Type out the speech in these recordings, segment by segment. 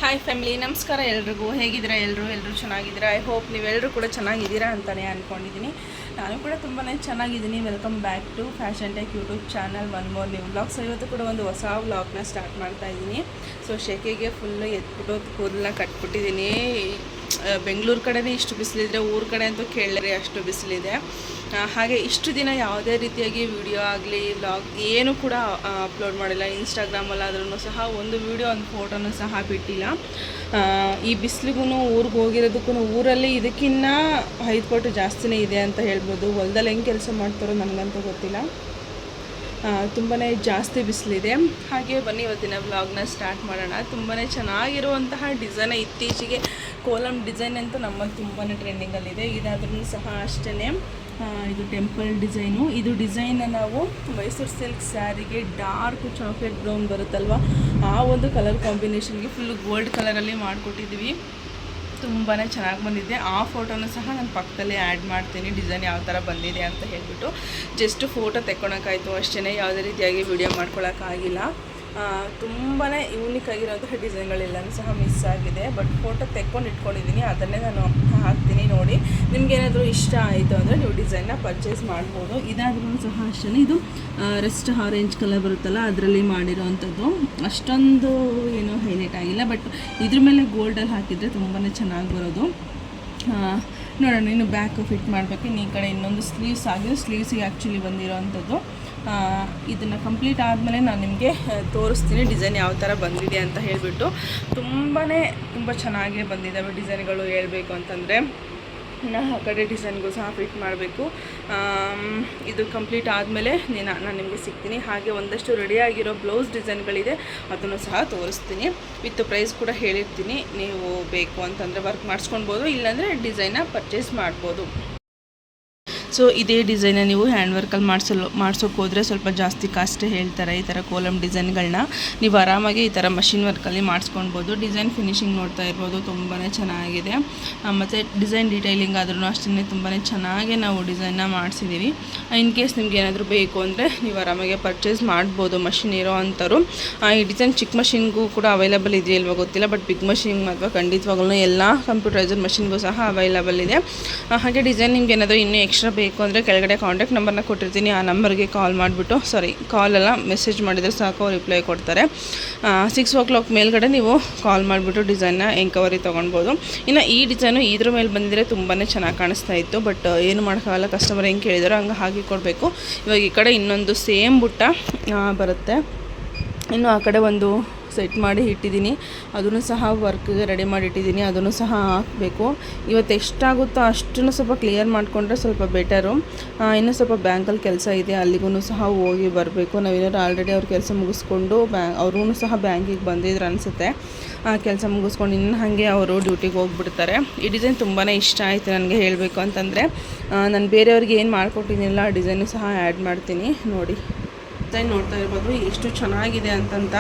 Hi family, ನಮಸ್ಕಾರ ಎಲ್ರಿಗೂ. ಹೇಗಿದ್ದೀರಾ? ಎಲ್ಲರೂ ಚೆನ್ನಾಗಿದ್ದೀರಾ? ಐ ಹೋಪ್ ನೀವೆಲ್ಲರೂ ಕೂಡ ಚೆನ್ನಾಗಿದ್ದೀರಾ ಅಂತಲೇ ಅಂದ್ಕೊಂಡಿದ್ದೀನಿ. ನಾನು ಕೂಡ ತುಂಬಾ ಚೆನ್ನಾಗಿದ್ದೀನಿ. Welcome back to fashion tech YouTube channel, one more new vlogs. ಇವತ್ತು ಕೂಡ ಒಂದು ಹೊಸ ವ್ಲಾಗ್ನ ಸ್ಟಾರ್ಟ್ ಮಾಡ್ತಾ ಇದ್ದೀನಿ. ಸೊ ಶೆಕೆಗೆ ಫುಲ್ಲು ಎತ್ಬಿಟ್ಟು ಕೂದಲನ್ನ ಕಟ್ಬಿಟ್ಟಿದ್ದೀನಿ. ಬೆಂಗಳೂರು ಕಡೆನೇ ಇಷ್ಟು ಬಿಸಿಲಿದ್ರೆ, ಊರ ಕಡೆ ಅಂತೂ ಕೇಳರೆ ಅಷ್ಟು ಬಿಸಿಲಿದೆ. ಹಾಗೆ ಇಷ್ಟು ದಿನ ಯಾವುದೇ ರೀತಿಯಾಗಿ ವಿಡಿಯೋ ಆಗಲಿ ವ್ಲಾಗ್ ಏನೂ ಕೂಡ ಅಪ್ಲೋಡ್ ಮಾಡಿಲ್ಲ. ಇನ್ಸ್ಟಾಗ್ರಾಮಲ್ಲಾದ್ರೂ ಸಹ ಒಂದು ವಿಡಿಯೋ ಒಂದು ಫೋಟೋನೂ ಸಹ ಬಿಟ್ಟಿಲ್ಲ. ಈ ಬಿಸಿಲಿಗೂ ಊರಿಗೆ ಹೋಗಿರೋದಕ್ಕೂ ಊರಲ್ಲಿ ಇದಕ್ಕಿನ್ನ 5 ಪಟ್ಟು ಜಾಸ್ತಿನೇ ಇದೆ ಅಂತ ಹೇಳ್ಬೋದು. ಹೊಲದಲ್ಲಿ ಹೆಂಗೆ ಕೆಲಸ ಮಾಡ್ತಾರೋ ನನಗಂತೂ ಗೊತ್ತಿಲ್ಲ. ತುಂಬಾ ಜಾಸ್ತಿ ಬಿಸಿಲಿದೆ. ಹಾಗೆ ಬನ್ನಿ ಇವತ್ತಿನ ವ್ಲಾಗ್ನ ಸ್ಟಾರ್ಟ್ ಮಾಡೋಣ. ತುಂಬಾ ಚೆನ್ನಾಗಿರುವಂತಹ ಡಿಸೈನ್, ಇತ್ತೀಚೆಗೆ ಕೋಲಮ್ ಡಿಸೈನ್ ಅಂತೂ ನಮ್ಮಲ್ಲಿ ತುಂಬಾ ಟ್ರೆಂಡಿಂಗಲ್ಲಿದೆ. ಇದಾದ್ರೂ ಸಹ ಅಷ್ಟೇ. ಇದು ಟೆಂಪಲ್ ಡಿಸೈನು. ಇದು ಡಿಸೈನ್ನ ನಾವು ಮೈಸೂರು ಸಿಲ್ಕ್ ಸ್ಯಾರಿಗೆ ಡಾರ್ಕ್ ಚಾಕ್ಲೇಟ್ ಬ್ರೌನ್ ಬರುತ್ತಲ್ವ, ಆ ಒಂದು ಕಲರ್ ಕಾಂಬಿನೇಷನ್ಗೆ ಫುಲ್ಲು ಗೋಲ್ಡ್ ಕಲರಲ್ಲಿ ಮಾಡಿಕೊಟ್ಟಿದ್ವಿ. ತುಂಬಾ ಚೆನ್ನಾಗಿ ಬಂದಿದೆ. ಆ ಫೋಟೋನು ಸಹ ನಾನು ಪಕ್ಕದಲ್ಲೇ ಆ್ಯಡ್ ಮಾಡ್ತೀನಿ, ಡಿಸೈನ್ ಯಾವ ಥರ ಬಂದಿದೆ ಅಂತ ಹೇಳ್ಬಿಟ್ಟು. ಜಸ್ಟ್ ಫೋಟೋ ತೆಕ್ಕೊಳಕ್ಕಾಯಿತು ಅಷ್ಟೇ, ಯಾವುದೇ ರೀತಿಯಾಗಿ ವಿಡಿಯೋ ಮಾಡ್ಕೊಳಕ್ಕಾಗಿಲ್ಲ. ತುಂಬಾ ಯೂನಿಕ್ ಆಗಿರೋಂತಹ ಡಿಸೈನ್ಗಳೆಲ್ಲನೂ ಸಹ ಮಿಸ್ ಆಗಿದೆ. ಬಟ್ ಫೋಟೋ ತೆಕ್ಕೊಂಡು ಇಟ್ಕೊಂಡಿದ್ದೀನಿ, ಅದನ್ನೇ ನಾನು ಹಾಕ್ತೀನಿ ನೋಡಿ. ನಿಮಗೇನಾದರೂ ಇಷ್ಟ ಆಯಿತು ಅಂದರೆ ನೀವು ಡಿಸೈನ್ನ ಪರ್ಚೇಸ್ ಮಾಡ್ಬೋದು. ಇದಾದ್ರೂ ಸಹ ಅಷ್ಟೇ. ಇದು ರೆಸ್ಟ್ ಆರೆಂಜ್ ಕಲರ್ ಬರುತ್ತಲ್ಲ, ಅದರಲ್ಲಿ ಮಾಡಿರೋವಂಥದ್ದು. ಅಷ್ಟೊಂದು ಏನೋ ಹೈಲೈಟ್ ಆಗಿಲ್ಲ, ಬಟ್ ಇದ್ರ ಮೇಲೆ ಗೋಲ್ಡಲ್ಲಿ ಹಾಕಿದರೆ ತುಂಬಾ ಚೆನ್ನಾಗಿ ಬರೋದು. ನೋಡೋಣ, ಇನ್ನು ಬ್ಯಾಕ್ ಫಿಟ್ ಮಾಡಬೇಕು. ಇನ್ನು ಈ ಕಡೆ ಇನ್ನೊಂದು ಸ್ಲೀವ್ಸ್ ಆಗಿದೆ. ಸ್ಲೀವ್ಸಿಗೆ ಆ್ಯಕ್ಚುಲಿ ಬಂದಿರೋ ಅಂಥದ್ದು. ಇದನ್ನು ಕಂಪ್ಲೀಟ್ ಆದಮೇಲೆ ನಾನು ನಿಮಗೆ ತೋರಿಸ್ತೀನಿ ಡಿಸೈನ್ ಯಾವ ಥರ ಬಂದಿದೆ ಅಂತ ಹೇಳಿಬಿಟ್ಟು. ತುಂಬ ಚೆನ್ನಾಗೇ ಬಂದಿದ್ದಾವೆ ಡಿಸೈನ್ಗಳು ಹೇಳಬೇಕು ಅಂತಂದರೆ. ಇನ್ನು ಆ ಕಡೆ ಡಿಸೈನ್ಗೂ ಸಹ ಫಿಟ್ ಮಾಡಬೇಕು. ಇದು ಕಂಪ್ಲೀಟ್ ಆದಮೇಲೆ ನಾನು ನಿಮಗೆ ಸಿಗ್ತೀನಿ. ಹಾಗೆ ಒಂದಷ್ಟು ರೆಡಿಯಾಗಿರೋ ಬ್ಲೌಸ್ ಡಿಸೈನ್ಗಳಿದೆ, ಅದನ್ನು ಸಹ ತೋರಿಸ್ತೀನಿ. ವಿತ್ ಪ್ರೈಸ್ ಕೂಡ ಹೇಳಿರ್ತೀನಿ. ನೀವು ಬೇಕು ಅಂತಂದರೆ ವರ್ಕ್ ಮಾಡಿಸ್ಕೊಳ್ಬೋದು, ಇಲ್ಲಾಂದರೆ ಡಿಸೈನ್ನ ಪರ್ಚೇಸ್ ಮಾಡ್ಬೋದು. ಸೊ ಇದೇ ಡಿಸೈನ ನೀವು ಹ್ಯಾಂಡ್ ವರ್ಕಲ್ಲಿ ಮಾಡ್ಸೋಕೆ ಹೋದರೆ ಸ್ವಲ್ಪ ಜಾಸ್ತಿ ಕಾಸ್ಟೇ ಹೇಳ್ತಾರೆ. ಈ ಥರ ಕೋಲಮ್ ಡಿಸೈನ್ಗಳನ್ನ ನೀವು ಆರಾಮಾಗಿ ಈ ಥರ ಮಷಿನ್ ವರ್ಕಲ್ಲಿ ಮಾಡಿಸ್ಕೊಳ್ಬೋದು. ಡಿಸೈನ್ ಫಿನಿಶಿಂಗ್ ನೋಡ್ತಾ ಇರ್ಬೋದು, ತುಂಬಾ ಚೆನ್ನಾಗಿದೆ. ಮತ್ತು ಡಿಸೈನ್ ಡೀಟೈಲಿಂಗ್ ಆದ್ರೂ ಅಷ್ಟೇ ತುಂಬಾ ಚೆನ್ನಾಗಿ ನಾವು ಡಿಸೈನ್ನ ಮಾಡಿಸಿದ್ದೀವಿ. ಇನ್ ಕೇಸ್ ನಿಮ್ಗೆ ಏನಾದರೂ ಬೇಕು ಅಂದರೆ ನೀವು ಆರಾಮಾಗಿ ಪರ್ಚೇಸ್ ಮಾಡ್ಬೋದು, ಮಷಿನ್ ಇರೋ ಅಂಥವ್ರು. ಈ ಡಿಸೈನ್ ಚಿಕ್ಕ ಮಷಿನ್ಗೂ ಕೂಡ ಅವೈಲಬಲ್ ಇದೆಯಲ್ವ ಗೊತ್ತಿಲ್ಲ, ಬಟ್ ಬಿಗ್ ಮಷಿನ್ ಅಥವಾ ಖಂಡಿತವಾಗ್ಲೂ ಎಲ್ಲ ಕಂಪ್ಯೂಟರೈಸರ್ ಮಷಿನ್ಗೂ ಸಹ ಅವೈಲಬಲ್ ಇದೆ. ಹಾಗೆ ಡಿಸೈನ್ ನಿಮ್ಗೆ ಏನಾದರೂ ಇನ್ನೂ ಎಕ್ಸ್ಟ್ರಾ ಬೇಕು ಅಂದರೆ ಕೆಳಗಡೆ ಕಾಂಟ್ಯಾಕ್ಟ್ ನಂಬರ್ನ ಕೊಟ್ಟಿರ್ತೀನಿ. ಆ ನಂಬರ್ಗೆ ಕಾಲ್ ಮಾಡಿಬಿಟ್ಟು, ಕಾಲೆಲ್ಲ ಮೆಸೇಜ್ ಮಾಡಿದರೆ ಸಾಕು, ರಿಪ್ಲೈ ಕೊಡ್ತಾರೆ. 6 o'clock ಮೇಲ್ಗಡೆ ನೀವು ಕಾಲ್ ಮಾಡಿಬಿಟ್ಟು ಡಿಸೈನ್ನ ಎಂಕ್ವೈರಿ ತೊಗೊಳ್ಬೋದು. ಇನ್ನು ಈ ಡಿಸೈನು ಇದ್ರ ಮೇಲೆ ಬಂದಿದ್ರೆ ತುಂಬಾ ಚೆನ್ನಾಗಿ ಕಾಣಿಸ್ತಾ ಇತ್ತು. ಬಟ್ ಏನು ಮಾಡೋಕ್ಕಾಗಲ್ಲ, ಕಸ್ಟಮರ್ ಹೆಂಗೆ ಕೇಳಿದಾರೋ ಹಂಗೆ ಹಾಕಿ ಕೊಡಬೇಕು. ಇವಾಗ ಈ ಕಡೆ ಇನ್ನೊಂದು ಸೇಮ್ ಬುಟ್ಟ ಬರುತ್ತೆ. ಇನ್ನು ಆ ಕಡೆ ಒಂದು ಸೆಟ್ ಮಾಡಿ ಇಟ್ಟಿದ್ದೀನಿ, ಅದನ್ನು ಸಹ ವರ್ಕ್ಗೆ ರೆಡಿ ಮಾಡಿ ಇಟ್ಟಿದ್ದೀನಿ. ಅದನ್ನು ಸಹ ಹಾಕಬೇಕು. ಇವತ್ತು ಎಷ್ಟಾಗುತ್ತೋ ಅಷ್ಟನ್ನು ಸ್ವಲ್ಪ ಕ್ಲಿಯರ್ ಮಾಡಿಕೊಂಡ್ರೆ ಸ್ವಲ್ಪ ಬೆಟರು. ಇನ್ನೂ ಸ್ವಲ್ಪ ಬ್ಯಾಂಕಲ್ಲಿ ಕೆಲಸ ಇದೆ, ಅಲ್ಲಿಗೂ ಸಹ ಹೋಗಿ ಬರಬೇಕು. ನಾವೇನಾದ್ರು ಆಲ್ರೆಡಿ ಅವ್ರ ಕೆಲಸ ಮುಗಿಸ್ಕೊಂಡು ಅವ್ರೂ ಸಹ ಬ್ಯಾಂಕಿಗೆ ಬಂದಿದ್ರು ಅನಿಸುತ್ತೆ. ಕೆಲಸ ಮುಗಿಸ್ಕೊಂಡು ಇನ್ನು ಹಾಗೆ ಅವರು ಡ್ಯೂಟಿಗೆ ಹೋಗ್ಬಿಡ್ತಾರೆ. ಈ ಡಿಸೈನ್ ತುಂಬಾ ಇಷ್ಟ ಆಯಿತು ನನಗೆ ಹೇಳಬೇಕು ಅಂತಂದರೆ. ನಾನು ಬೇರೆಯವ್ರಿಗೆ ಏನು ಮಾಡಿಕೊಟ್ಟಿದ್ದೀನಿಲ್ಲ ಆ ಡಿಸೈನು ಸಹ ಆ್ಯಡ್ ಮಾಡ್ತೀನಿ ನೋಡಿ. ಡಿಸೈನ್ ನೋಡ್ತಾ ಇರ್ಬೋದು ಎಷ್ಟು ಚೆನ್ನಾಗಿದೆ ಅಂತಂತ.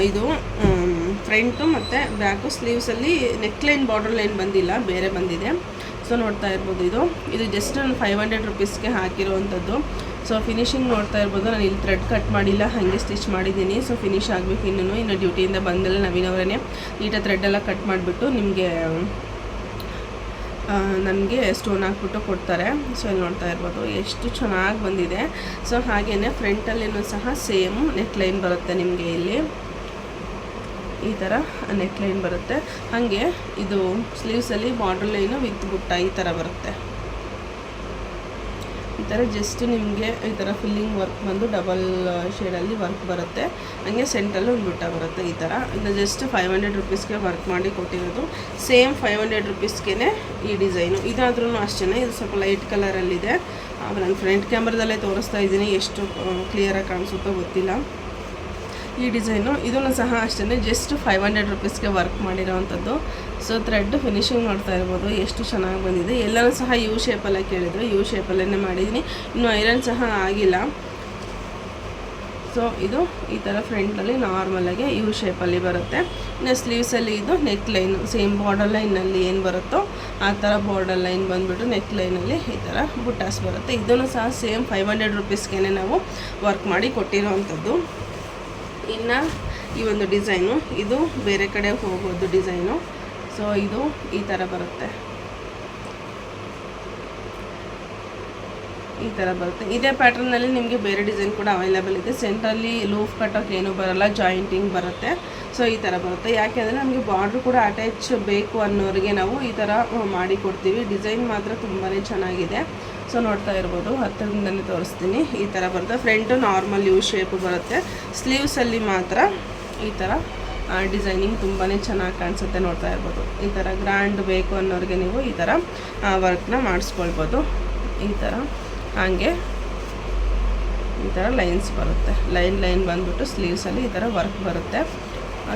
ಇದು ಫ್ರಂಟು ಮತ್ತು ಬ್ಯಾಕು ಸ್ಲೀವ್ಸಲ್ಲಿ ನೆಕ್ಲೈನ್ ಬಾರ್ಡರ್ ಲೈನ್ ಬಂದಿಲ್ಲ, ಬೇರೆ ಬಂದಿದೆ. ಸೊ ನೋಡ್ತಾ ಇರ್ಬೋದು, ಇದು ಜಸ್ಟ್ ನಾನು 500 rupeesಗೆ ಹಾಕಿರುವಂಥದ್ದು. ಸೊ ಫಿನಿಶಿಂಗ್ ನೋಡ್ತಾ ಇರ್ಬೋದು. ನಾನು ಇಲ್ಲಿ ಥ್ರೆಡ್ ಕಟ್ ಮಾಡಿಲ್ಲ, ಹಾಗೆ ಸ್ಟಿಚ್ ಮಾಡಿದ್ದೀನಿ. ಸೊ ಫಿನಿಶ್ ಆಗಬೇಕು. ಇನ್ನು ಡ್ಯೂಟಿಯಿಂದ ಬಂದೆಲ್ಲ ನವೀನವರೇ ನೀಟಾಗಿ ಥ್ರೆಡ್ಡೆಲ್ಲ ಕಟ್ ಮಾಡಿಬಿಟ್ಟು ನನಗೆ ಸ್ಟೋನ್ ಹಾಕ್ಬಿಟ್ಟು ಕೊಡ್ತಾರೆ. ಸೊ ಇಲ್ಲಿ ನೋಡ್ತಾ ಇರ್ಬೋದು ಎಷ್ಟು ಚೆನ್ನಾಗಿ ಬಂದಿದೆ. ಸೊ ಹಾಗೆಯೇ ಫ್ರಂಟಲ್ಲಿನೂ ಸಹ ಸೇಮು ನೆಕ್ಲೈನ್ ಬರುತ್ತೆ ನಿಮಗೆ. ಇಲ್ಲಿ ಈ ಥರ ನೆಕ್ಲೈನ್ ಬರುತ್ತೆ. ಹಾಗೆ ಇದು ಸ್ಲೀವ್ಸಲ್ಲಿ ಬಾರ್ಡರ್ ಲೈನು ವಿತ್ ಬುಟ್ಟ ಈ ಥರ ಬರುತ್ತೆ. ಈ ಥರ ಜಸ್ಟ್ ನಿಮಗೆ ಈ ಥರ ಫಿಲ್ಲಿಂಗ್ ವರ್ಕ್ ಬಂದು ಡಬಲ್ ಶೇಡಲ್ಲಿ ವರ್ಕ್ ಬರುತ್ತೆ. ಹಾಗೆ ಸೆಂಟ್ರಲ್ಲಿ ಒಂದು ಬುಟ್ಟ ಬರುತ್ತೆ. ಈ ಥರ ಇದು ಜಸ್ಟ್ 500 rupeesಗೆ ವರ್ಕ್ ಮಾಡಿ ಕೊಟ್ಟಿರೋದು. ಸೇಮ್ 500 rupeesಗೆ ಈ ಡಿಸೈನು. ಇದಾದ್ರೂ ಅಷ್ಟೇ, ಇದು ಸ್ವಲ್ಪ ಲೈಟ್ ಕಲರಲ್ಲಿದೆ. ನಾನು ಫ್ರಂಟ್ ಕ್ಯಾಮ್ರಾದಲ್ಲೇ ತೋರಿಸ್ತಾ ಇದ್ದೀನಿ, ಎಷ್ಟು ಕ್ಲಿಯರಾಗಿ ಕಾಣಿಸುತ್ತೋ ಗೊತ್ತಿಲ್ಲ. ಈ ಡಿಸೈನು ಇದನ್ನು ಸಹ ಅಷ್ಟೇ, ಜಸ್ಟ್ 500 rupeesಗೆ ವರ್ಕ್ ಮಾಡಿರೋವಂಥದ್ದು. ಸೊ ಥ್ರೆಡ್ ಫಿನಿಶಿಂಗ್ ನೋಡ್ತಾ ಇರ್ಬೋದು ಎಷ್ಟು ಚೆನ್ನಾಗಿ ಬಂದಿದೆ. ಎಲ್ಲರೂ ಸಹ ಯು ಶೇಪಲ್ಲೇ ಕೇಳಿದ್ರು, ಯು ಶೇಪಲ್ಲೇ ಮಾಡಿದ್ದೀನಿ. ಇನ್ನೂ ಐರನ್ ಸಹ ಆಗಿಲ್ಲ. ಸೊ ಇದು ಈ ಥರ ಫ್ರಂಟಲ್ಲಿ ನಾರ್ಮಲಾಗಿ ಯು ಶೇಪಲ್ಲಿ ಬರುತ್ತೆ. ಇನ್ನು ಸ್ಲೀವ್ಸಲ್ಲಿ ಇದು ನೆಕ್ ಲೈನು ಸೇಮ್ ಬಾರ್ಡರ್ ಲೈನಲ್ಲಿ ಏನು ಬರುತ್ತೋ ಆ ಥರ ಬಾರ್ಡರ್ ಲೈನ್ ಬಂದುಬಿಟ್ಟು ನೆಕ್ ಲೈನಲ್ಲಿ ಈ ಥರ ಬುಟ್ಟಾಸ್ ಬರುತ್ತೆ. ಇದನ್ನು ಸಹ ಸೇಮ್ 500 rupeesಗೆ ನಾವು ವರ್ಕ್ ಮಾಡಿ ಕೊಟ್ಟಿರೋವಂಥದ್ದು. ಇನ್ನು ಈ ಒಂದು ಡಿಸೈನು. ಇದು ಬೇರೆ ಕಡೆ ಹೋಗೋದು ಡಿಸೈನು. ಸೊ ಇದು ಈ ಥರ ಬರುತ್ತೆ, ಈ ಥರ ಬರುತ್ತೆ. ಇದೇ ಪ್ಯಾಟ್ರನ್ನಲ್ಲಿ ನಿಮಗೆ ಬೇರೆ ಡಿಸೈನ್ ಕೂಡ ಅವೈಲೇಬಲ್ ಇದೆ. ಸೆಂಟ್ರಲ್ಲಿ ಲೂಫ್ ಕಟ್ಟೋಕೆ ಏನೂ ಬರೋಲ್ಲ, ಜಾಯಿಂಟಿಂಗ್ ಬರುತ್ತೆ. ಸೊ ಈ ಥರ ಬರುತ್ತೆ. ಯಾಕೆಂದರೆ ನಮಗೆ ಬಾರ್ಡ್ರ್ ಕೂಡ ಅಟ್ಯಾಚ್ ಬೇಕು ಅನ್ನೋರಿಗೆ ನಾವು ಈ ಥರ ಮಾಡಿ ಕೊಡ್ತೀವಿ. ಡಿಸೈನ್ ಮಾತ್ರ ತುಂಬಾ ಚೆನ್ನಾಗಿದೆ. ಸೊ ನೋಡ್ತಾ ಇರ್ಬೋದು, ಹತ್ತಿರದಿಂದಲೇ ತೋರಿಸ್ತೀನಿ. ಈ ಥರ ಬರುತ್ತೆ. ಫ್ರಂಟು ನಾರ್ಮಲ್ ಯು ಶೇಪ್ ಬರುತ್ತೆ. ಸ್ಲೀವ್ಸಲ್ಲಿ ಮಾತ್ರ ಈ ಥರ ಡಿಸೈನಿಂಗ್ ತುಂಬಾ ಚೆನ್ನಾಗಿ ಕಾಣಿಸುತ್ತೆ. ನೋಡ್ತಾ ಇರ್ಬೋದು. ಈ ಥರ ಗ್ರ್ಯಾಂಡ್ ಬೇಕು ಅನ್ನೋರಿಗೆ ನೀವು ಈ ಥರ ವರ್ಕ್ನ ಮಾಡಿಸ್ಕೊಳ್ಬೋದು. ಈ ಥರ ಹಾಗೆ ಈ ಥರ ಲೈನ್ಸ್ ಬರುತ್ತೆ. ಲೈನ್ ಬಂದ್ಬಿಟ್ಟು ಸ್ಲೀವ್ಸಲ್ಲಿ ಈ ಥರ ವರ್ಕ್ ಬರುತ್ತೆ.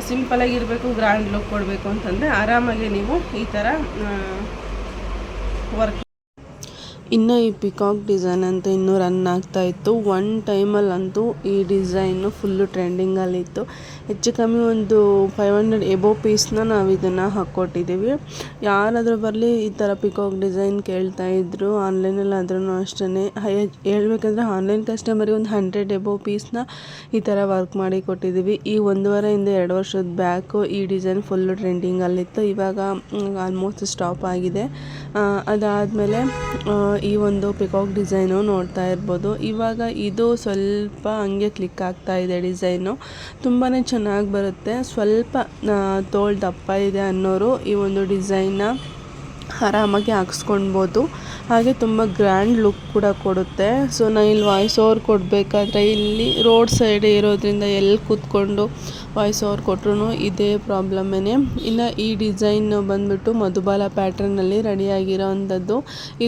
ಸಿಂಪಲಾಗಿರಬೇಕು, ಗ್ರ್ಯಾಂಡ್ ಲುಕ್ ಕೊಡಬೇಕು ಅಂತಂದರೆ ಆರಾಮಾಗಿ ನೀವು ಈ ಥರ ವರ್ಕ್. ಇನ್ನು ಈ ಪಿಕಾಕ್ ಡಿಸೈನ್ ಅಂತ ಇನ್ನೂ ರನ್ ಆಗ್ತಾಯಿತ್ತು. ಒನ್ ಟೈಮಲ್ಲಂತೂ ಈ ಡಿಸೈನು ಫುಲ್ಲು ಟ್ರೆಂಡಿಂಗಲ್ಲಿತ್ತು. ಹೆಚ್ಚು ಕಮ್ಮಿ ಒಂದು 500 ಎಬೋ ಪೀಸ್ನ ನಾವು ಇದನ್ನು ಹಾಕ್ಕೊಟ್ಟಿದ್ದೀವಿ. ಯಾರಾದರೂ ಬರಲಿ ಈ ಥರ ಪಿಕಾಕ್ ಡಿಸೈನ್ ಕೇಳ್ತಾಯಿದ್ರು. ಆನ್ಲೈನಲ್ಲಾದ್ರೂ ಅಷ್ಟೇ ಹೇಳ್ಬೇಕಂದ್ರೆ ಆನ್ಲೈನ್ ಕಸ್ಟಮರಿಗೆ ಒಂದು 100 ಎಬೋ ಪೀಸ್ನ ಈ ಥರ ವರ್ಕ್ ಮಾಡಿ ಕೊಟ್ಟಿದ್ದೀವಿ. ಈ 1 ವಾರದಿಂದ 2 ವರ್ಷದ ಬ್ಯಾಕು ಈ ಡಿಸೈನ್ ಫುಲ್ಲು ಟ್ರೆಂಡಿಂಗಲ್ಲಿತ್ತು. ಇವಾಗ ಆಲ್ಮೋಸ್ಟ್ ಸ್ಟಾಪ್ ಆಗಿದೆ. ಅದಾದಮೇಲೆ ಈ ಒಂದು ಪಿಕಾಕ್ ಡಿಸೈನು ನೋಡ್ತಾ ಇರ್ಬೋದು. ಇವಾಗ ಇದು ಸ್ವಲ್ಪ ಹಂಗೆ ಕ್ಲಿಕ್ ಆಗ್ತಾ ಇದೆ ಡಿಸೈನು. ತುಂಬಾ ಚೆನ್ನಾಗಿ ಬರುತ್ತೆ. ಸ್ವಲ್ಪ ತೋಳು ದಪ್ಪ ಇದೆ ಅನ್ನೋರು ಈ ಒಂದು ಡಿಸೈನ್ನ ಆರಾಮಾಗಿ ಹಾಕ್ಸ್ಕೊಳ್ಬೋದು. ಹಾಗೆ ತುಂಬ ಗ್ರ್ಯಾಂಡ್ ಲುಕ್ ಕೂಡ ಕೊಡುತ್ತೆ. ಸೊ ನಾನು ಇಲ್ಲಿ ವಾಯ್ಸ್ ಓವರ್ ಕೊಡಬೇಕಾದ್ರೆ ಇಲ್ಲಿ ರೋಡ್ ಸೈಡ್ ಇರೋದ್ರಿಂದ ಎಲ್ಲಿ ಕೂತ್ಕೊಂಡು ವಾಯ್ಸ್ ಓವರ್ ಕೊಟ್ಟರು ಇದೇ ಪ್ರಾಬ್ಲಮ್ಮೇ. ಇನ್ನು ಈ ಡಿಸೈನ್ ಬಂದುಬಿಟ್ಟು ಮಧುಬಾಲ ಪ್ಯಾಟ್ರನ್ನಲ್ಲಿ ರೆಡಿಯಾಗಿರೋ ಅಂಥದ್ದು.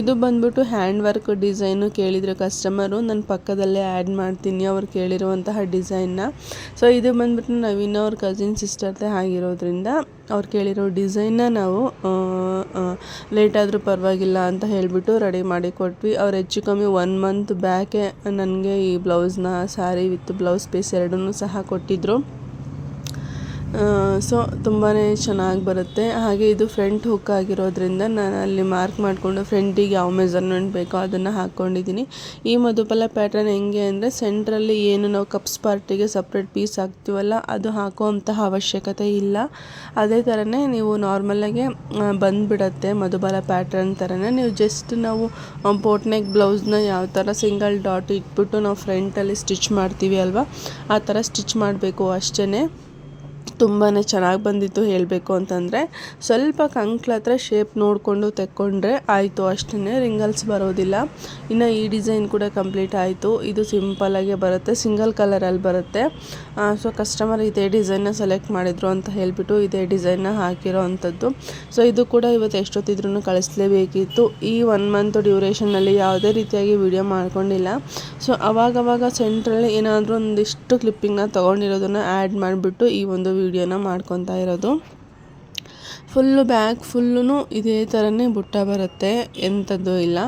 ಇದು ಬಂದುಬಿಟ್ಟು ಹ್ಯಾಂಡ್ ವರ್ಕ್ ಡಿಸೈನು ಕೇಳಿದರೆ ಕಸ್ಟಮರು. ನಾನು ಪಕ್ಕದಲ್ಲೇ ಆ್ಯಡ್ ಮಾಡ್ತೀನಿ ಅವ್ರು ಕೇಳಿರುವಂತಹ ಡಿಸೈನ್ನ. ಸೊ ಇದು ಬಂದುಬಿಟ್ಟು ನವೀನ ಅವ್ರ ಕಸಿನ್ ಸಿಸ್ಟರ್ದೇ ಆಗಿರೋದ್ರಿಂದ ಅವ್ರು ಕೇಳಿರೋ ಡಿಸೈನ್ನ ನಾವು ಲೇಟಾದರೂ ಪರವಾಗಿಲ್ಲ ಅಂತ ಹೇಳಿಬಿಟ್ಟು ರೆಡಿ ಮಾಡಿ ಕೊಟ್ವಿ. ಅವ್ರು ಹೆಚ್ಚು ಕಮ್ಮಿ 1 ಮಂತ್ ಬ್ಯಾಕೆ ನನಗೆ ಈ ಬ್ಲೌಸ್ನ ಸ್ಯಾರಿ ವಿತ್ ಬ್ಲೌಸ್ ಪೀಸ್ ಎರಡನ್ನೂ ಸಹ ಕೊಟ್ಟಿದ್ದರು. ಸೊ ತುಂಬಾ ಚೆನ್ನಾಗಿ ಬರುತ್ತೆ. ಹಾಗೆ ಇದು ಫ್ರಂಟ್ ಹುಕ್ ಆಗಿರೋದ್ರಿಂದ ನಾನು ಅಲ್ಲಿ ಮಾರ್ಕ್ ಮಾಡಿಕೊಂಡು ಫ್ರಂಟಿಗೆ ಯಾವ ಮೆಜರ್ಮೆಂಟ್ ಬೇಕೋ ಅದನ್ನು ಹಾಕ್ಕೊಂಡಿದ್ದೀನಿ. ಈ ಮಧುಬಾಲ ಪ್ಯಾಟ್ರನ್ ಹೆಂಗೆ ಅಂದರೆ ಸೆಂಟ್ರಲ್ಲಿ ಏನು ನಾವು ಕಪ್ಸ್ ಪಾರ್ಟಿಗೆ ಸಪ್ರೇಟ್ ಪೀಸ್ ಹಾಕ್ತೀವಲ್ಲ ಅದು ಹಾಕುವಂತಹ ಅವಶ್ಯಕತೆ ಇಲ್ಲ. ಅದೇ ಥರನೇ ನೀವು ನಾರ್ಮಲಾಗೆ ಬಂದುಬಿಡತ್ತೆ ಮಧುಬಾಲ ಪ್ಯಾಟ್ರನ್ ಥರನೇ. ನೀವು ಜಸ್ಟ್ ನಾವು ಬೋಟ್ ನೆಕ್ ಬ್ಲೌಸ್ನ ಯಾವ ಥರ ಸಿಂಗಲ್ ಡಾಟ್ ಇಟ್ಬಿಟ್ಟು ನಾವು ಫ್ರಂಟಲ್ಲಿ ಸ್ಟಿಚ್ ಮಾಡ್ತೀವಿ ಅಲ್ವಾ, ಆ ಥರ ಸ್ಟಿಚ್ ಮಾಡಬೇಕು ಅಷ್ಟೇ. ತುಂಬಾ ಚೆನ್ನಾಗಿ ಬಂದಿತ್ತು ಹೇಳಬೇಕು ಅಂತಂದರೆ. ಸ್ವಲ್ಪ ಕಂಕ್ಳ ಹತ್ರ ಶೇಪ್ ನೋಡಿಕೊಂಡು ತೆಕ್ಕೊಂಡ್ರೆ ಆಯಿತು ಅಷ್ಟೇ, ರಿಂಗಲ್ಸ್ ಬರೋದಿಲ್ಲ. ಇನ್ನು ಈ ಡಿಸೈನ್ ಕೂಡ ಕಂಪ್ಲೀಟ್ ಆಯಿತು. ಇದು ಸಿಂಪಲಾಗೆ ಬರುತ್ತೆ, ಸಿಂಗಲ್ ಕಲರಲ್ಲಿ ಬರುತ್ತೆ. ಸೊ ಕಸ್ಟಮರ್ ಇದೇ ಡಿಸೈನ್ನ ಸೆಲೆಕ್ಟ್ ಮಾಡಿದರು ಅಂತ ಹೇಳಿಬಿಟ್ಟು ಇದೇ ಡಿಸೈನ್ನ ಹಾಕಿರೋ ಅಂಥದ್ದು. ಸೊ ಇದು ಕೂಡ ಇವತ್ತು ಎಷ್ಟೊತ್ತಿದ್ರೂ ಕಳಿಸ್ಲೇಬೇಕಿತ್ತು. ಈ 1 ಮಂತ್ ಡ್ಯೂರೇಷನ್ನಲ್ಲಿ ಯಾವುದೇ ರೀತಿಯಾಗಿ ವಿಡಿಯೋ ಮಾಡ್ಕೊಂಡಿಲ್ಲ. ಸೊ ಅವಾಗವಾಗ ಸೆಂಟ್ರಲ್ಲಿ ಏನಾದರೂ ಒಂದಿಷ್ಟು ಕ್ಲಿಪ್ಪಿಂಗ್ನ ತೊಗೊಂಡಿರೋದನ್ನು ಆ್ಯಡ್ ಮಾಡಿಬಿಟ್ಟು ಈ ಒಂದು ವಿಡಿಯೋನ ಮಾಡ್ಕೊತಾ ಇರೋದು. ಫುಲ್ಲು ಬ್ಯಾಕ್ ಫುಲ್ಲೂ ಇದೇ ಥರನೇ ಬುಟ್ಟ ಬರುತ್ತೆ, ಎಂಥದ್ದು ಇಲ್ಲ.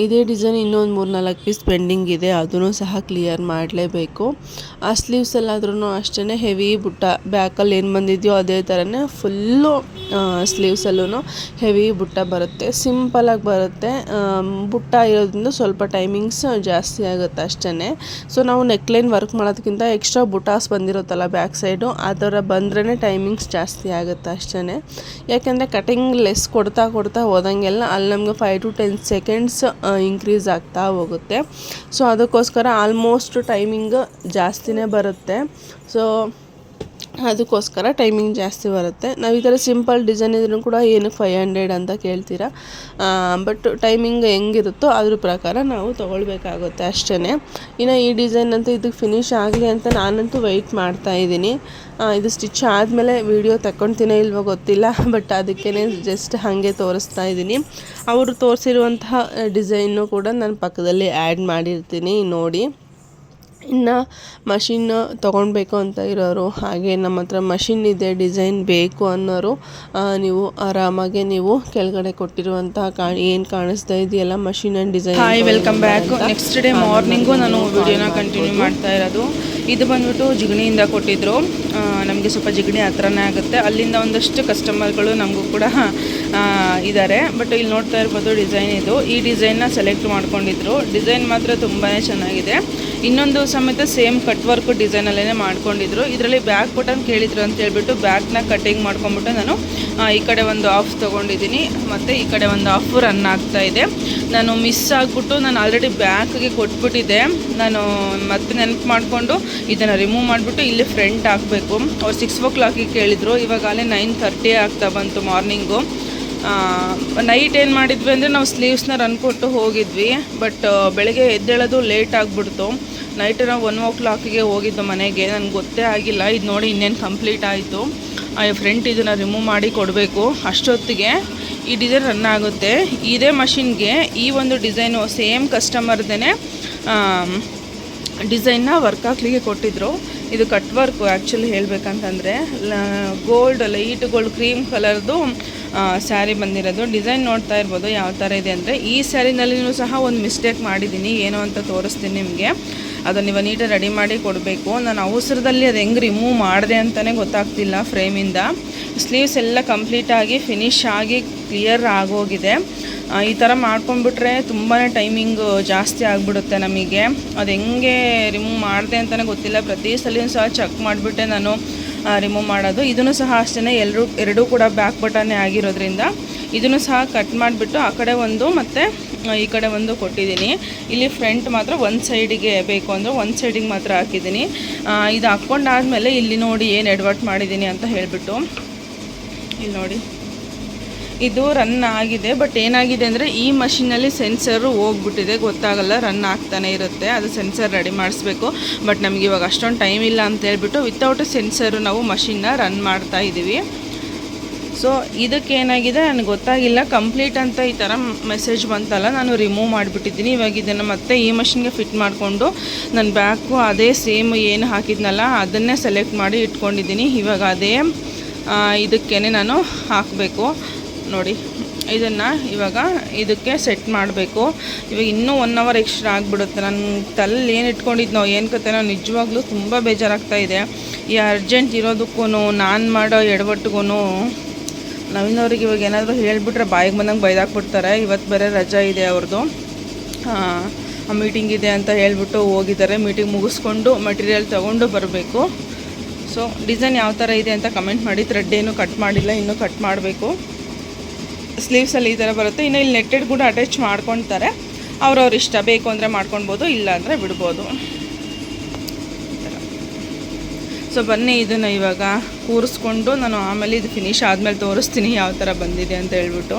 ಇದೇ ಡಿಸೈನ್ ಇನ್ನೊಂದು 3-4 ಪೀಸ್ ಪೆಂಡಿಂಗ್ ಇದೆ, ಅದನ್ನು ಸಹ ಕ್ಲಿಯರ್ ಮಾಡಲೇಬೇಕು. ಆ ಸ್ಲೀವ್ಸಲ್ಲಾದ್ರೂ ಅಷ್ಟೇ ಹೆವಿ ಬುಟ್ಟ, ಬ್ಯಾಕಲ್ಲಿ ಏನು ಬಂದಿದೆಯೋ ಅದೇ ಥರನೇ ಫುಲ್ಲು ಸ್ಲೀವ್ಸಲ್ಲೂ ಹೆವಿ ಬುಟ್ಟ ಬರುತ್ತೆ. ಸಿಂಪಲಾಗಿ ಬರುತ್ತೆ. ಬುಟ್ಟ ಇರೋದ್ರಿಂದ ಸ್ವಲ್ಪ ಟೈಮಿಂಗ್ಸ್ ಜಾಸ್ತಿ ಆಗುತ್ತೆ ಅಷ್ಟೇ. ಸೊ ನಾವು ನೆಕ್ಲೈನ್ ವರ್ಕ್ ಮಾಡೋದಕ್ಕಿಂತ ಎಕ್ಸ್ಟ್ರಾ ಬುಟಾಸ್ ಬಂದಿರುತ್ತಲ್ಲ ಬ್ಯಾಕ್ ಸೈಡು, ಆ ಥರ ಬಂದ್ರೇ ಟೈಮಿಂಗ್ಸ್ ಜಾಸ್ತಿ ಆಗುತ್ತೆ ಅಷ್ಟೇ. ಯಾಕೆಂದರೆ ಕಟಿಂಗ್ ಲೆಸ್ ಕೊಡ್ತಾ ಹೋದಂಗೆಲ್ಲ ಅಲ್ಲಿ ನಮಗೆ 5 to 10 ಸೆಕೆಂಡ್ಸ್ ಇನ್ಕ್ರೀಸ್ ಆಗ್ತಾ ಹೋಗುತ್ತೆ. ಸೊ ಅದಕ್ಕೋಸ್ಕರ ಆಲ್ಮೋಸ್ಟ್ ಟೈಮಿಂಗ್ ಜಾಸ್ತಿನೇ ಬರುತ್ತೆ. ಸೊ ಅದಕ್ಕೋಸ್ಕರ ಟೈಮಿಂಗ್ ಜಾಸ್ತಿ ಬರುತ್ತೆ. ನಾವು ಈ ಥರ ಸಿಂಪಲ್ ಡಿಸೈನ್ ಇದ್ರೂ ಕೂಡ ಏನಕ್ಕೆ 500 ಅಂತ ಕೇಳ್ತೀರಾ. ಬಟ್ ಟೈಮಿಂಗ್ ಹೆಂಗಿರುತ್ತೋ ಅದ್ರ ಪ್ರಕಾರ ನಾವು ತೊಗೊಳ್ಬೇಕಾಗುತ್ತೆ ಅಷ್ಟೇ. ಇನ್ನು ಈ ಡಿಸೈನ್ ಅಂತೂ ಇದಕ್ಕೆ ಫಿನಿಶ್ ಆಗಲಿ ಅಂತ ನಾನಂತೂ ವೆಯ್ಟ್ ಮಾಡ್ತಾಯಿದ್ದೀನಿ. ಇದು ಸ್ಟಿಚ್ ಆದಮೇಲೆ ವೀಡಿಯೋ ತಗೊಳ್ತೀನೋ ಇಲ್ವೋ ಗೊತ್ತಿಲ್ಲ, ಬಟ್ ಅದಕ್ಕೇ ಜಸ್ಟ್ ಹಾಗೆ ತೋರಿಸ್ತಾ ಇದ್ದೀನಿ. ಅವರು ತೋರಿಸಿರುವಂತಹ ಡಿಸೈನು ಕೂಡ ನಾನು ಪಕ್ಕದಲ್ಲಿ ಆ್ಯಡ್ ಮಾಡಿರ್ತೀನಿ ನೋಡಿ. ಇನ್ನು ಮಷಿನ್ ತೊಗೊಳ್ಬೇಕು ಅಂತ ಇರೋರು, ಹಾಗೆ ನಮ್ಮ ಹತ್ರ ಮಷಿನ್ ಇದೆ ಡಿಸೈನ್ ಬೇಕು ಅನ್ನೋರು, ನೀವು ಆರಾಮಾಗಿ ನೀವು ಕೆಳಗಡೆ ಕೊಟ್ಟಿರುವಂತಹ ಏನು ಕಾಣಿಸ್ತಾ ಇದೆಯಲ್ಲ machine and design. Hi, welcome back. Next day morning ನಾನು ವಿಡಿಯೋನ ಕಂಟಿನ್ಯೂ ಮಾಡ್ತಾ ಇರೋದು. ಇದು ಬಂದ್ಬಿಟ್ಟು ಜಿಗಣಿಯಿಂದ ಕೊಟ್ಟಿದ್ದರು. ನಮಗೆ ಸ್ವಲ್ಪ ಜಿಗಣಿ ಹತ್ರನೇ ಆಗುತ್ತೆ. ಅಲ್ಲಿಂದ ಒಂದಷ್ಟು ಕಸ್ಟಮರ್ಗಳು ನಮಗೂ ಕೂಡ ಇದ್ದಾರೆ. ಬಟ್ ಇಲ್ಲಿ ನೋಡ್ತಾ ಇರ್ಬೋದು ಡಿಸೈನ್ ಇದು. ಈ ಡಿಸೈನ್ನ ಸೆಲೆಕ್ಟ್ ಮಾಡ್ಕೊಂಡಿದ್ರು. ಡಿಸೈನ್ ಮಾತ್ರ ತುಂಬಾ ಚೆನ್ನಾಗಿದೆ. ಇನ್ನೊಂದು ಸಮೇತ ಸೇಮ್ ಕಟ್ ವರ್ಕ್ ಡಿಸೈನಲ್ಲೇ ಮಾಡ್ಕೊಂಡಿದ್ರು. ಇದರಲ್ಲಿ ಬ್ಯಾಕ್ ಬಟನ್ ಕೇಳಿದ್ರು ಅಂತ ಹೇಳ್ಬಿಟ್ಟು ಬ್ಯಾಕ್ನ ಕಟ್ಟಿಂಗ್ ಮಾಡ್ಕೊಂಬಿಟ್ಟು ನಾನು ಈ ಕಡೆ ಒಂದು ಆಫ್ ತೊಗೊಂಡಿದ್ದೀನಿ ಮತ್ತು ಈ ಕಡೆ ಒಂದು ಆಫ್ ರನ್ ಆಗ್ತಾಯಿದೆ. ನಾನು ಮಿಸ್ ಆಗಿಬಿಟ್ಟು ನಾನು ಆಲ್ರೆಡಿ ಬ್ಯಾಕ್ಗೆ ಕೊಟ್ಬಿಟ್ಟಿದ್ದೆ. ನಾನು ಮತ್ತೆ ನೆನಪು ಮಾಡಿಕೊಂಡು ಇದನ್ನು ರಿಮೂವ್ ಮಾಡಿಬಿಟ್ಟು ಇಲ್ಲಿ ಫ್ರಂಟ್ ಹಾಕಬೇಕು. ಅವ್ರು 6 o'clock ಕೇಳಿದರು. ಇವಾಗಲೇ 9:30 ಆಗ್ತಾ ಬಂತು ಮಾರ್ನಿಂಗು. ನೈಟ್ ಏನು ಮಾಡಿದ್ವಿ ಅಂದರೆ ನಾವು ಸ್ಲೀವ್ಸ್ನ ರನ್ ಕೊಟ್ಟು ಹೋಗಿದ್ವಿ. ಬಟ್ ಬೆಳಗ್ಗೆ ಎದ್ದೇಳೋದು ಲೇಟ್ ಆಗಿಬಿಡ್ತು. ನೈಟ್ ನಾವು 1 o'clock ಹೋಗಿದ್ದು ಮನೆಗೆ. ನನಗೆ ಗೊತ್ತೇ ಆಗಿಲ್ಲ. ಇದು ನೋಡಿ ಇನ್ನೇನು ಕಂಪ್ಲೀಟ್ ಆಯಿತು. ಫ್ರಂಟ್ ಇದನ್ನು ರಿಮೂವ್ ಮಾಡಿ ಕೊಡಬೇಕು. ಅಷ್ಟೊತ್ತಿಗೆ ಈ ಡಿಸೈನ್ ರನ್ ಆಗುತ್ತೆ. ಇದೇ ಮಷಿನ್ಗೆ ಈ ಒಂದು ಡಿಸೈನು ಸೇಮ್ ಕಸ್ಟಮರ್ದೇ ಡಿಸೈನ್ನ ವರ್ಕ್ ಹಾಕ್ಲಿಕ್ಕೆ ಕೊಟ್ಟಿದ್ದರು. ಇದು ಕಟ್ ವರ್ಕು ಆ್ಯಕ್ಚುಲಿ ಹೇಳಬೇಕಂತಂದರೆ ಲೈಟ್ ಗೋಲ್ಡ್ ಕ್ರೀಮ್ ಕಲರ್ದು ಸ್ಯಾರಿ ಬಂದಿರೋದು. ಡಿಸೈನ್ ನೋಡ್ತಾ ಇರ್ಬೋದು ಯಾವ ಥರ ಇದೆ ಅಂದರೆ. ಈ ಸ್ಯಾರಿನಲ್ಲಿಯೂ ಸಹ ಒಂದು ಮಿಸ್ಟೇಕ್ ಮಾಡಿದ್ದೀನಿ, ಏನು ಅಂತ ತೋರಿಸ್ತೀನಿ ನಿಮಗೆ. ಅದನ್ನು ನೀವು ನೀಟಾಗಿ ರೆಡಿ ಮಾಡಿ ಕೊಡಬೇಕು. ನಾನು ಅವಸರದಲ್ಲಿ ಅದು ಹೆಂಗೆ ರಿಮೂವ್ ಮಾಡಿದೆ ಅಂತಲೇ ಗೊತ್ತಾಗ್ತಿಲ್ಲ ಫ್ರೇಮಿಂದ. ಸ್ಲೀವ್ಸ್ ಎಲ್ಲ ಕಂಪ್ಲೀಟಾಗಿ ಫಿನಿಶ್ ಆಗಿ ಕ್ಲಿಯರ್ ಆಗೋಗಿದೆ. ಈ ಥರ ಮಾಡ್ಕೊಂಡ್ಬಿಟ್ರೆ ತುಂಬಾ ಟೈಮಿಂಗು ಜಾಸ್ತಿ ಆಗಿಬಿಡುತ್ತೆ ನಮಗೆ. ಅದು ಹೆಂಗೆ ರಿಮೂವ್ ಮಾಡಿದೆ ಅಂತಲೇ ಗೊತ್ತಿಲ್ಲ. ಪ್ರತಿ ಸಲ ಸಹ ಚೆಕ್ ಮಾಡಿಬಿಟ್ಟೆ ನಾನು ರಿಮೂವ್ ಮಾಡೋದು. ಇದನ್ನು ಸಹ ಅಷ್ಟೇ ಎರಡೂ ಕೂಡ ಬ್ಯಾಕ್ ಬಟನ್ನೇ ಆಗಿರೋದ್ರಿಂದ ಇದನ್ನು ಸಹ ಕಟ್ ಮಾಡಿಬಿಟ್ಟು ಆ ಕಡೆ ಒಂದು ಮತ್ತು ಈ ಕಡೆ ಒಂದು ಕೊಟ್ಟಿದ್ದೀನಿ. ಇಲ್ಲಿ ಫ್ರಂಟ್ ಮಾತ್ರ ಒಂದು ಸೈಡಿಗೆ ಬೇಕು ಅಂದರೆ ಒಂದು ಸೈಡಿಗೆ ಮಾತ್ರ ಹಾಕಿದ್ದೀನಿ. ಇದು ಹಾಕ್ಕೊಂಡಾದಮೇಲೆ ಇಲ್ಲಿ ನೋಡಿ ಏನು ಎಡವಟ್ ಮಾಡಿದ್ದೀನಿ ಅಂತ ಹೇಳಿಬಿಟ್ಟು ಇಲ್ಲಿ ನೋಡಿ ಇದು ರನ್ ಆಗಿದೆ. ಬಟ್ ಏನಾಗಿದೆ ಅಂದರೆ ಈ ಮಷಿನಲ್ಲಿ ಸೆನ್ಸರು ಹೋಗ್ಬಿಟ್ಟಿದೆ, ಗೊತ್ತಾಗಲ್ಲ, ರನ್ ಆಗ್ತಾನೆ ಇರುತ್ತೆ. ಅದು ಸೆನ್ಸರ್ ರೆಡಿ ಮಾಡಿಸ್ಬೇಕು. ಬಟ್ ನಮಗೆ ಇವಾಗ ಅಷ್ಟೊಂದು ಟೈಮ್ ಇಲ್ಲ ಅಂತ ಹೇಳ್ಬಿಟ್ಟು ವಿತೌಟ್ ಸೆನ್ಸರು ನಾವು ಮಷಿನ್ನ ರನ್ ಮಾಡ್ತಾ ಇದ್ದೀವಿ. ಸೊ ಇದಕ್ಕೇನಾಗಿದೆ ನನಗೆ ಗೊತ್ತಾಗಿಲ್ಲ. ಕಂಪ್ಲೀಟ್ ಅಂತ ಈ ಥರ ಮೆಸೇಜ್ ಬಂತಲ್ಲ, ನಾನು ರಿಮೂವ್ ಮಾಡಿಬಿಟ್ಟಿದ್ದೀನಿ. ಇವಾಗ ಇದನ್ನು ಮತ್ತೆ ಈ ಮಷಿನ್ಗೆ ಫಿಟ್ ಮಾಡಿಕೊಂಡು ನನ್ನ ಬ್ಯಾಕು ಅದೇ ಸೇಮ್ ಏನು ಹಾಕಿದ್ನಲ್ಲ ಅದನ್ನೇ ಸೆಲೆಕ್ಟ್ ಮಾಡಿ ಇಟ್ಕೊಂಡಿದ್ದೀನಿ. ಇವಾಗ ಅದೇ ಇದಕ್ಕೇ ನಾನು ಹಾಕಬೇಕು ನೋಡಿ. ಇದನ್ನು ಇವಾಗ ಇದಕ್ಕೆ ಸೆಟ್ ಮಾಡಬೇಕು. ಇವಾಗ ಇನ್ನೂ 1 hour ಎಕ್ಸ್ಟ್ರಾ ಆಗಿಬಿಡುತ್ತೆ. ನನ್ನ ತಲೆಯಲ್ಲಿ ಏನು ಇಟ್ಕೊಂಡಿದ್ದು ನಾವು ಏನು ಕತೆ ನಾವು ನಿಜವಾಗ್ಲೂ ತುಂಬ ಬೇಜಾರಾಗ್ತಾಯಿದೆ. ಈ ಅರ್ಜೆಂಟ್ ಇರೋದಕ್ಕೂ ನಾನು ಮಾಡೋ ಎಡವಟ್ಟಿಗೂ ನವೀನವ್ರಿಗೆ ಇವಾಗ ಏನಾದರೂ ಹೇಳಿಬಿಟ್ರೆ ಬಾಯಿಗೆ ಬಂದಂಗೆ ಬೈದಾಕ್ಬಿಡ್ತಾರೆ. ಇವತ್ತು ಬೇರೆ ರಜಾ ಇದೆ ಅವ್ರದ್ದು, ಮೀಟಿಂಗ್ ಇದೆ ಅಂತ ಹೇಳ್ಬಿಟ್ಟು ಹೋಗಿದ್ದಾರೆ. ಮೀಟಿಂಗ್ ಮುಗಿಸ್ಕೊಂಡು ಮೆಟೀರಿಯಲ್ ತೊಗೊಂಡು ಬರಬೇಕು. ಸೊ ಡಿಸೈನ್ ಯಾವ ಥರ ಇದೆ ಅಂತ ಕಮೆಂಟ್ ಮಾಡಿ. ಥ್ರೆಡ್ ಏನು ಕಟ್ ಮಾಡಿಲ್ಲ, ಇನ್ನೂ ಕಟ್ ಮಾಡಬೇಕು. ಸ್ಲೀವ್ಸಲ್ಲಿ ಈ ಥರ ಬರುತ್ತೆ. ಇನ್ನು ಇಲ್ಲಿ ನೆಟ್ಟೆಡ್ ಕೂಡ ಅಟ್ಯಾಚ್ ಮಾಡ್ಕೊತಾರೆ. ಅವ್ರವ್ರ ಇಷ್ಟ, ಬೇಕು ಅಂದರೆ ಮಾಡ್ಕೊಳ್ಬೋದು, ಇಲ್ಲ ಅಂದರೆ ಬಿಡ್ಬೋದು. ಸೊ ಬನ್ನಿ ಇದನ್ನು ಇವಾಗ ಕೂರಿಸ್ಕೊಂಡು ನಾನು ಆಮೇಲೆ ಇದು ಫಿನಿಶ್ ಆದಮೇಲೆ ತೋರಿಸ್ತೀನಿ ಯಾವ ಥರ ಬಂದಿದೆ ಅಂತ ಹೇಳ್ಬಿಟ್ಟು.